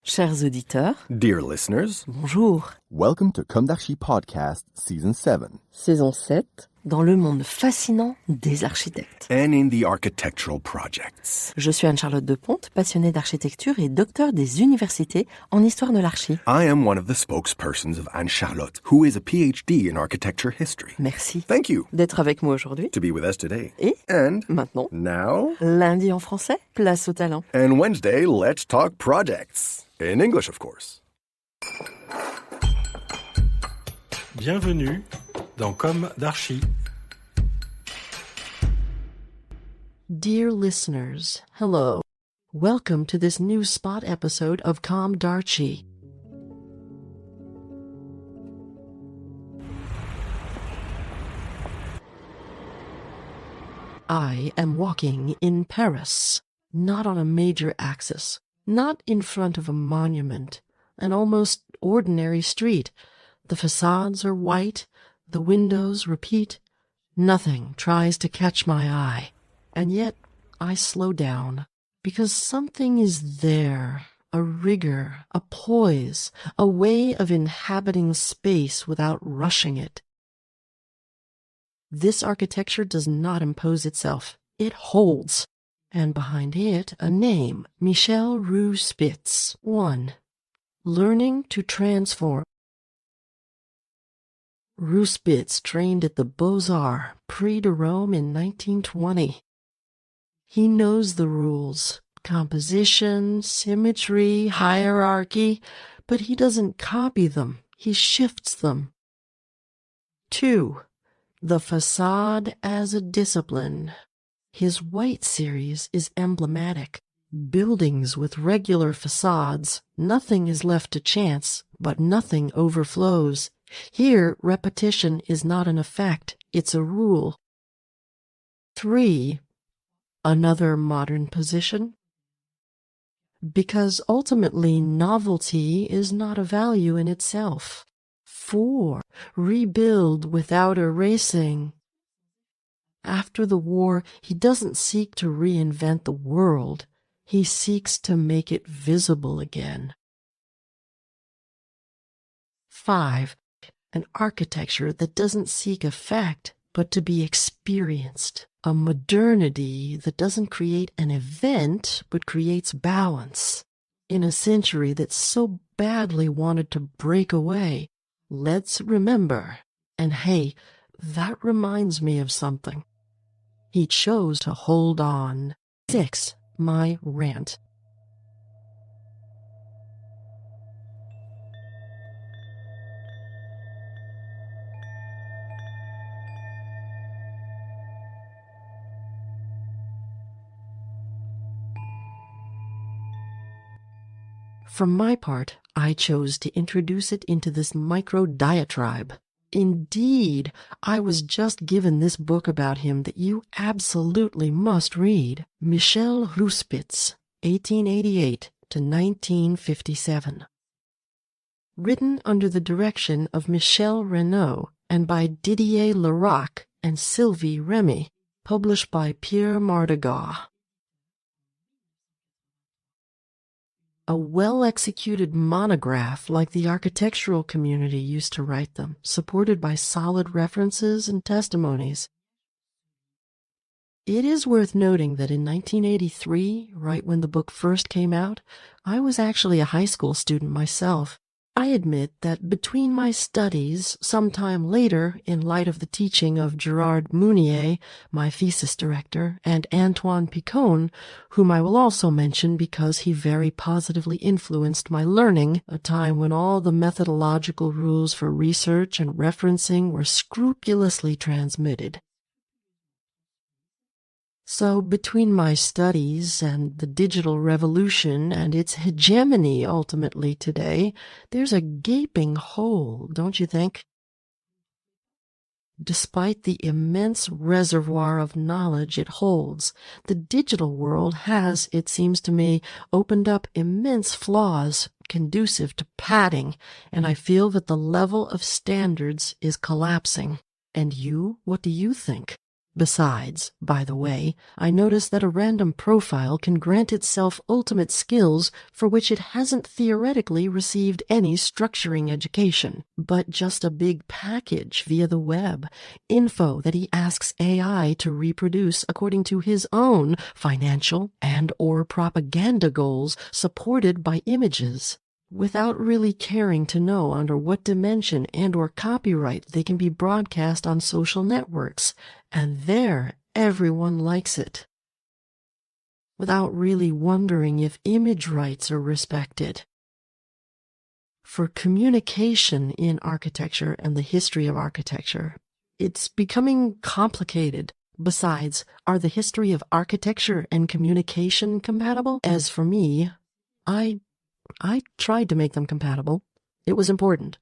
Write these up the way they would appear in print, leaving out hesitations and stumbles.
Chers auditeurs, Dear listeners, bonjour. welcome to Comme d'Archi Podcast Season 7. Saison 7, dans le monde fascinant des architectes. And in the architectural projects. Je suis Anne-Charlotte Deponte, passionnée d'architecture et docteur des universités en histoire de l'archi. I am one of the spokespersons of Anne-Charlotte, who is a PhD in architecture history. Merci Thank you d'être avec moi aujourd'hui. to be with us today. Et And maintenant, now, lundi en français, place au talent. and Wednesday, let's talk projects. In English, of course. Bienvenue dans Comme d'Archi. Dear listeners, hello. Welcome to this new spot episode of Comme d'Archi. I am walking in Paris, not on a major axis, not in front of a monument, an almost ordinary street. The facades are white, the windows repeat. Nothing tries to catch my eye. And yet I slow down, because something is there, a rigor, a poise, a way of inhabiting space without rushing it. This architecture does not impose itself. It holds. And behind it, a name, Michel Roux-Spitz. 1. Learning to transform. Roux-Spitz trained at the Beaux-Arts, Prix de Rome in 1920. He knows the rules, composition, symmetry, hierarchy, but he doesn't copy them. He shifts them. 2. The facade as a discipline. His white series is emblematic. Buildings with regular facades, nothing is left to chance, but nothing overflows. Here, repetition is not an effect, it's a rule. 3. Another modern position. Because ultimately novelty is not a value in itself. 4. Rebuild without erasing. After the war, he doesn't seek to reinvent the world. He seeks to make it visible again. 5. An architecture that doesn't seek effect, but to be experienced. A modernity that doesn't create an event, but creates balance. In a century that so badly wanted to break away, let's remember. And hey, that reminds me of something. He chose to hold on. 6. My rant. For my part, I chose to introduce it into this micro-diatribe. Indeed, I was just given this book about him that you absolutely must read. Michel Roux-Spitz, 1888 to 1957. Written under the direction of Michel Renaud and by Didier Lerac and Sylvie Remy, published by Pierre Mardaga. A well-executed monograph like the architectural community used to write them, supported by solid references and testimonies. It is worth noting that in 1983, right when the book first came out, I was actually a high school student myself. I admit that between my studies, sometime later, in light of the teaching of Gerard Mounier, my thesis director, and Antoine Picon, whom I will also mention because he very positively influenced my learning, a time when all the methodological rules for research and referencing were scrupulously transmitted. So between my studies and the digital revolution and its hegemony ultimately today, there's a gaping hole, don't you think? Despite the immense reservoir of knowledge it holds, the digital world has, it seems to me, opened up immense flaws conducive to padding, and I feel that the level of standards is collapsing. And you, what do you think? Besides, by the way, I noticed that a random profile can grant itself ultimate skills for which it hasn't theoretically received any structuring education, but just a big package via the web, info that he asks AI to reproduce according to his own financial and/or propaganda goals supported by images, without really caring to know under what dimension and/or copyright they can be broadcast on social networks, and there everyone likes it, without really wondering if image rights are respected. For communication in architecture and the history of architecture, it's becoming complicated. Besides, are the history of architecture and communication compatible? As for me, I tried to make them compatible. It was important.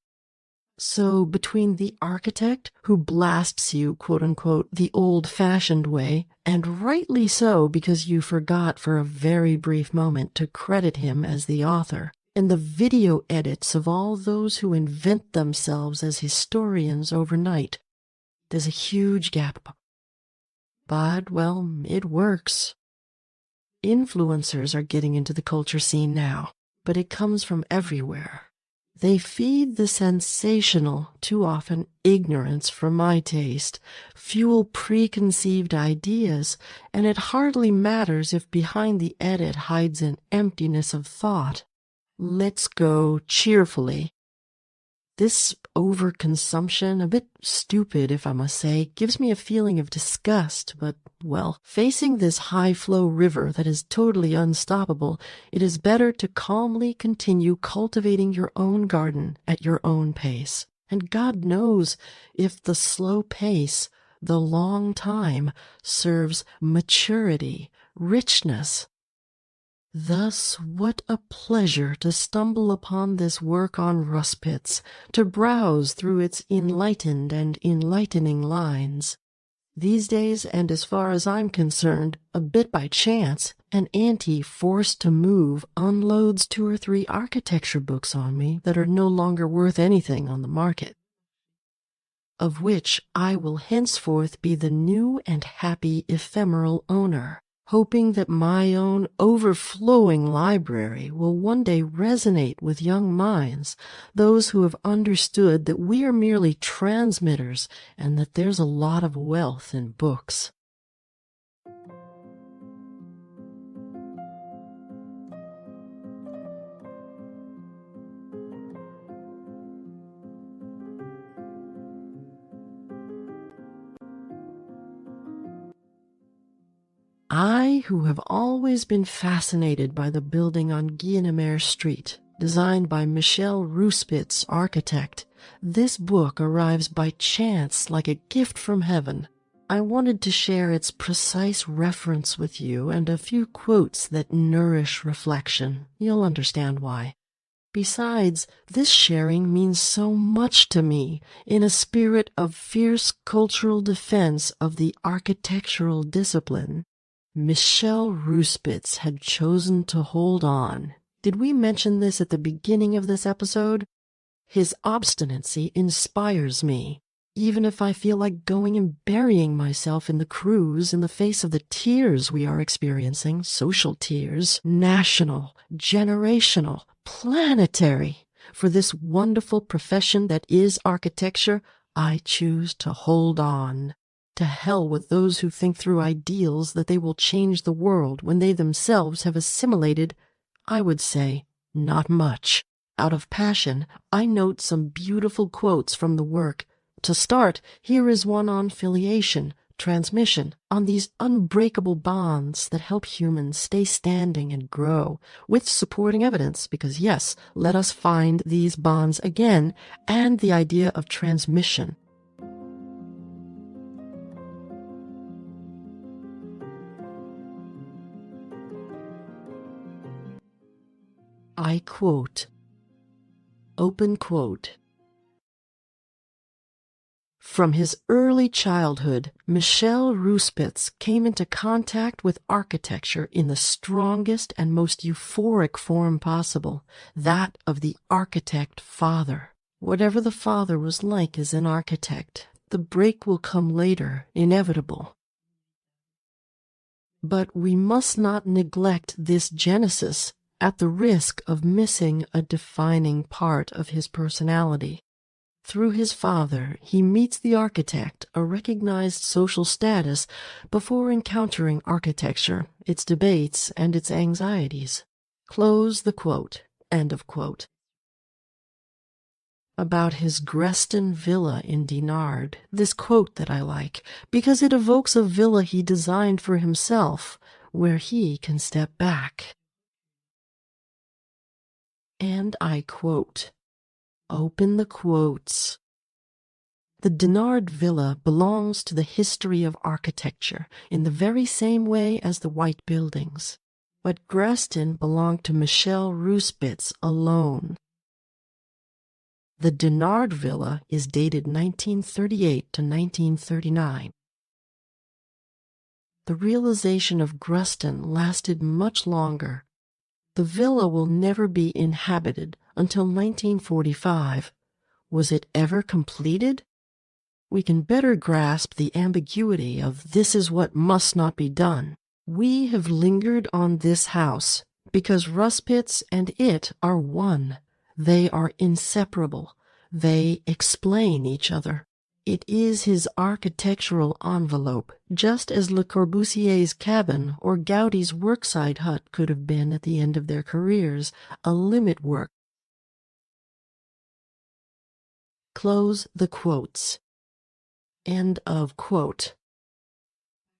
So between the architect who blasts you, quote-unquote, the old-fashioned way, and rightly so because you forgot for a very brief moment to credit him as the author, and the video edits of all those who invent themselves as historians overnight, there's a huge gap. But, well, it works. Influencers are getting into the culture scene now, but it comes from everywhere. They feed the sensational, too often ignorance for my taste, fuel preconceived ideas, and it hardly matters if behind the edit hides an emptiness of thought. Let's go cheerfully. This overconsumption, a bit stupid if I must say, gives me a feeling of disgust, but, well, facing this high-flow river that is totally unstoppable, it is better to calmly continue cultivating your own garden at your own pace. And God knows if the slow pace, the long time, serves maturity, richness. Thus, what a pleasure to stumble upon this work on Roux-Spitz, to browse through its enlightened and enlightening lines. These days, and as far as I'm concerned, a bit by chance, an auntie forced to move unloads 2 or 3 architecture books on me that are no longer worth anything on the market, of which I will henceforth be the new and happy ephemeral owner, hoping that my own overflowing library will one day resonate with young minds, those who have understood that we are merely transmitters and that there's a lot of wealth in books. I, who have always been fascinated by the building on Guinemer Street, designed by Michel Roux-Spitz, architect, this book arrives by chance like a gift from heaven. I wanted to share its precise reference with you and a few quotes that nourish reflection. You'll understand why. Besides, this sharing means so much to me in a spirit of fierce cultural defense of the architectural discipline. Michel Roux-Spitz had chosen to hold on. Did we mention this at the beginning of this episode? His obstinacy inspires me, even if I feel like going and burying myself in the cruise in the face of the tears we are experiencing, social tears, national, generational, planetary. For this wonderful profession that is architecture, I choose to hold on. To hell with those who think through ideals that they will change the world when they themselves have assimilated, I would say, not much. Out of passion, I note some beautiful quotes from the work. To start, here is one on filiation, transmission, on these unbreakable bonds that help humans stay standing and grow, with supporting evidence, because yes, let us find these bonds again, and the idea of transmission. I quote, open quote, "From his early childhood, Michel Roux-Spitz came into contact with architecture in the strongest and most euphoric form possible, that of the architect father. Whatever the father was like as an architect, the break will come later, inevitable. But we must not neglect this genesis at the risk of missing a defining part of his personality. Through his father, he meets the architect, a recognized social status, before encountering architecture, its debates, and its anxieties. Close the quote. End of quote. About his Greston villa in Dinard, this quote that I like, because it evokes a villa he designed for himself, where he can step back. And I quote. Open the quotes. The Dinard villa belongs to the history of architecture in the very same way as the white buildings. But Greston belonged to Michel Roux-Spitz alone. The Dinard villa is dated 1938 to 1939. The realization of Greston lasted much longer. The villa will never be inhabited until 1945. Was it ever completed? We can better grasp the ambiguity of this is what must not be done. We have lingered on this house because Roux-Spitz and it are one. They are inseparable. They explain each other. It is his architectural envelope, just as Le Corbusier's cabin or Gaudi's worksite hut could have been at the end of their careers, a limit work. Close the quotes. End of quote.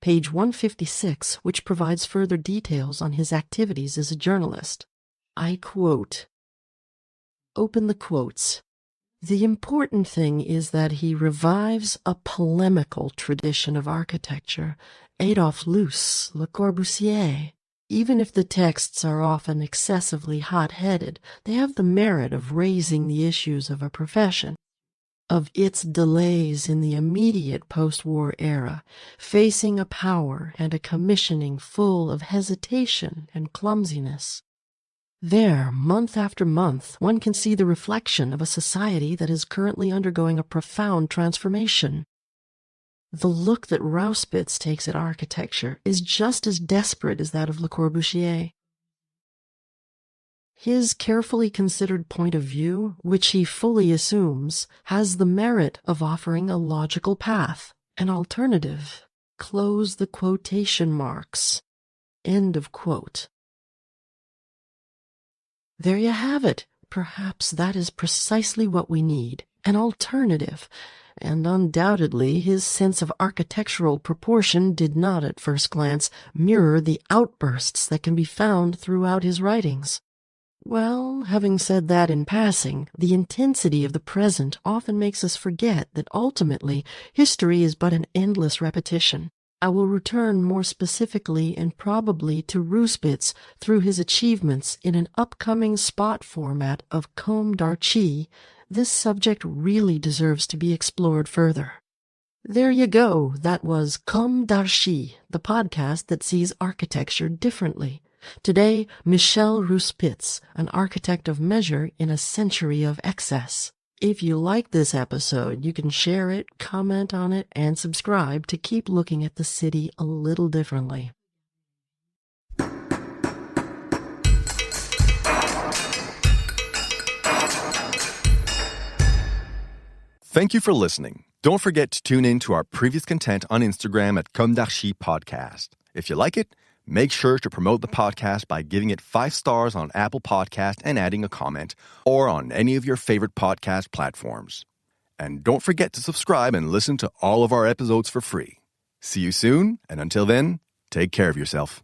Page 156, which provides further details on his activities as a journalist. I quote. Open the quotes. The important thing is that he revives a polemical tradition of architecture, Adolphe Loos, Le Corbusier. Even if the texts are often excessively hot-headed, they have the merit of raising the issues of a profession, of its delays in the immediate post-war era, facing a power and a commissioning full of hesitation and clumsiness. There, month after month, one can see the reflection of a society that is currently undergoing a profound transformation. The look that Roux-Spitz takes at architecture is just as desperate as that of Le Corbusier. His carefully considered point of view, which he fully assumes, has the merit of offering a logical path, an alternative. Close the quotation marks. End of quote. There you have it. Perhaps that is precisely what we need, an alternative. And undoubtedly his sense of architectural proportion did not at first glance mirror the outbursts that can be found throughout his writings. Well, having said that in passing, the intensity of the present often makes us forget that ultimately history is but an endless repetition. I will return more specifically and probably to Roux-Spitz through his achievements in an upcoming spot format of Comme d'Archi. This subject really deserves to be explored further. There you go. That was Comme d'Archi, the podcast that sees architecture differently. Today, Michel Roux-Spitz, an architect of measure in a century of excess. If you like this episode, you can share it, comment on it, and subscribe to keep looking at the city a little differently. Thank you for listening. Don't forget to tune in to our previous content on Instagram at Comme d'Archi Podcast. If you like it, make sure to promote the podcast by giving it 5 stars on Apple Podcast and adding a comment, or on any of your favorite podcast platforms. And don't forget to subscribe and listen to all of our episodes for free. See you soon, and until then, take care of yourself.